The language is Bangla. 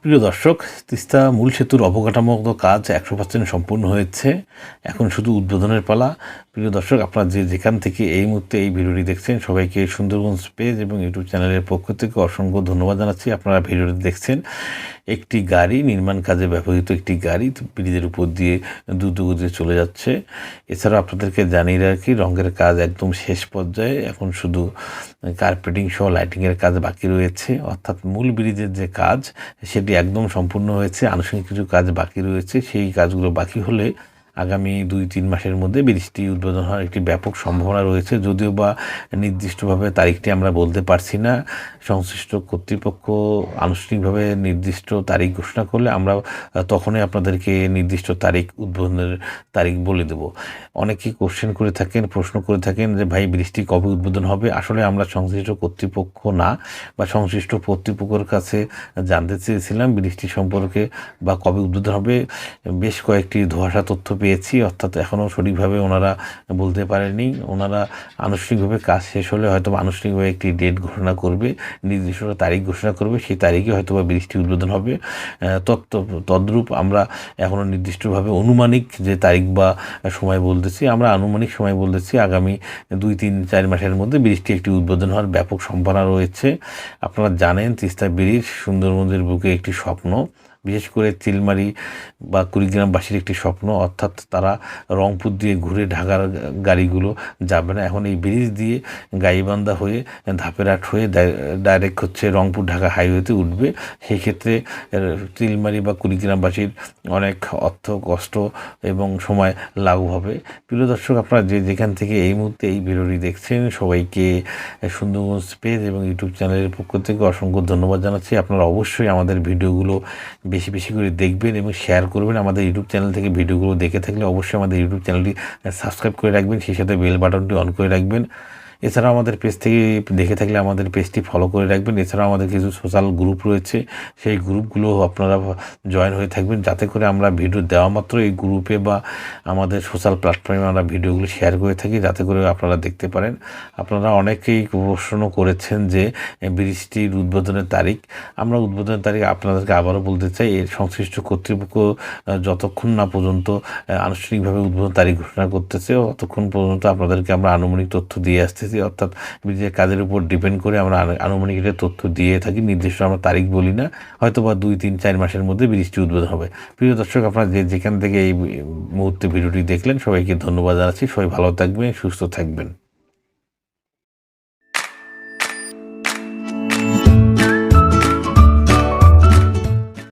প্রিয় দর্শক, তিস্তা মূল সেতুর অবকাঠামোগত কাজ 100% সম্পূর্ণ হয়েছে। এখন শুধু উদ্বোধনের পালা। প্রিয় দর্শক, আপনারা যেখান থেকে এই মুহূর্তে এই ভিডিওটি দেখছেন, সবাইকে সুন্দরগঞ্জ পেজ এবং ইউটিউব চ্যানেলের পক্ষ থেকে অসংখ্য ধন্যবাদ জানাচ্ছি। আপনারা ভিডিওটি দেখছেন, একটি গাড়ি, নির্মাণ কাজে ব্যবহৃত একটি গাড়ি ব্রিজের উপর দিয়ে দ্রুতগতিতে চলে যাচ্ছে। এছাড়াও আপনাদেরকে জানিয়ে রাখি, রঙের কাজ একদম শেষ পর্যায়ে। এখন শুধু কার্পেটিং সহ লাইটিংয়ের কাজ বাকি রয়েছে, অর্থাৎ মূল ব্রিজের যে কাজ সেটি একদম সম্পূর্ণ হয়েছে। আনুষঙ্গিক কিছু কাজ বাকি রয়েছে, সেই কাজগুলো বাকি হলে আগামী 2-3 মাসের মধ্যে ব্রিজটি উদ্বোধন হওয়ার একটি ব্যাপক সম্ভাবনা রয়েছে। যদিও বা নির্দিষ্টভাবে তারিখটি আমরা বলতে পারছি না। সংশ্লিষ্ট কর্তৃপক্ষ আনুষ্ঠানিকভাবে নির্দিষ্ট তারিখ ঘোষণা করলে আমরা তখনই আপনাদেরকে নির্দিষ্ট তারিখ, উদ্বোধনের তারিখ বলে দেব। অনেকেই কোশ্চেন করে থাকেন, প্রশ্ন করে থাকেন যে ভাই, ব্রিজটি কবে উদ্বোধন হবে? আসলে আমরা সংশ্লিষ্ট কর্তৃপক্ষ না, বা সংশ্লিষ্ট কর্তৃপক্ষের কাছে জানতে চেয়েছিলাম ব্রিজটি সম্পর্কে বা কবে উদ্বোধন হবে। বেশ কয়েকটি ধোঁয়াশা তথ্য পেয়েছি, অর্থাৎ এখনও সঠিকভাবে ওনারা বলতে পারেনি। ওনারা আনুষ্ঠানিকভাবে কাজ শেষ হলে হয়তো আনুষ্ঠানিকভাবে একটি ডেট ঘোষণা করবে, নির্দিষ্ট তারিখ ঘোষণা করবে, সেই তারিখে হয়তো বা ব্রিজটি উদ্বোধন হবে। তদ্রূপ আমরা এখনও নির্দিষ্টভাবে অনুমানিক যে তারিখ বা সময় বলতেছি, আমরা আনুমানিক সময় বলতেছি আগামী 2-3-4 মাসের মধ্যে ব্রিজটি একটি উদ্বোধন হওয়ার ব্যাপক সম্ভাবনা রয়েছে। আপনারা জানেন, তিস্তা ব্রিজ সুন্দরবনের বুকে একটি স্বপ্ন, বিশেষ করে চিলমারি বা কুড়িগ্রামবাসীর একটি স্বপ্ন। অর্থাৎ তারা রংপুর দিয়ে ঘুরে ঢাকার গাড়িগুলো যাবে না, এখন এই ব্রিজ দিয়ে গাইবান্ধা হয়ে ধাপেরহাট হয়ে ডাইরেক্ট হচ্ছে রংপুর ঢাকা হাইওয়েতে উঠবে। সেই ক্ষেত্রে চিলমারি বা কুড়িগ্রামবাসীর অনেক অর্থ, কষ্ট এবং সময় লাঘব হবে। প্রিয় দর্শক, আপনারা যেখান থেকে এই মুহূর্তে এই ভিডিওটি দেখছেন, সবাইকে সুন্দরগঞ্জ পেজ এবং ইউটিউব চ্যানেলের পক্ষ থেকে অসংখ্য ধন্যবাদ জানাচ্ছি। আপনারা অবশ্যই আমাদের ভিডিওগুলো বেশি বেশি করে দেখবেন এবং শেয়ার করবেন। আমাদের ইউটিউব চ্যানেল থেকে ভিডিওগুলো দেখে থাকলে অবশ্যই আমাদের ইউটিউব চ্যানেলটি সাবস্ক্রাইব করে রাখবেন, সেই সাথে বেল বাটনটি অন করে রাখবেন। এছাড়াও আমাদের পেজ থেকে দেখে থাকলে আমাদের পেজটি ফলো করে রাখবেন। এছাড়াও আমাদের কিছু সোশ্যাল গ্রুপ রয়েছে, সেই গ্রুপগুলো আপনারা জয়েন হয়ে থাকবেন, যাতে করে আমরা ভিডিও দেওয়া মাত্র এই গ্রুপে বা আমাদের সোশ্যাল প্ল্যাটফর্মে আমরা ভিডিওগুলো শেয়ার করে থাকি, যাতে করে আপনারা দেখতে পারেন। আপনারা অনেকেই প্রশ্ন করেছেন যে ব্রিজটির উদ্বোধনের তারিখ। আমরা উদ্বোধনের তারিখ আপনাদেরকে আবারও বলতে চাই, এর সংশ্লিষ্ট কর্তৃপক্ষ যতক্ষণ না পর্যন্ত আনুষ্ঠানিকভাবে উদ্বোধন তারিখ ঘোষণা করতেছে, ততক্ষণ পর্যন্ত আপনাদেরকে আমরা আনুমানিক তথ্য দিয়ে আসতেছি। অর্থাৎ ব্রিজের কাজের উপর ডিপেন্ড করে আমরা আনুমানিক এটা তথ্য দিয়ে থাকি, নির্দিষ্ট আমরা তারিখ বলি না। হয়তো বা 2-3-4 মাসের মধ্যে ব্রিজটি উদ্বোধন হবে। প্রিয় দর্শক, আপনারা যেখান থেকে এই মুহূর্তে ভিডিওটি দেখলেন, সবাইকে ধন্যবাদ জানাচ্ছি। সবাই ভালো থাকবেন, সুস্থ থাকবেন।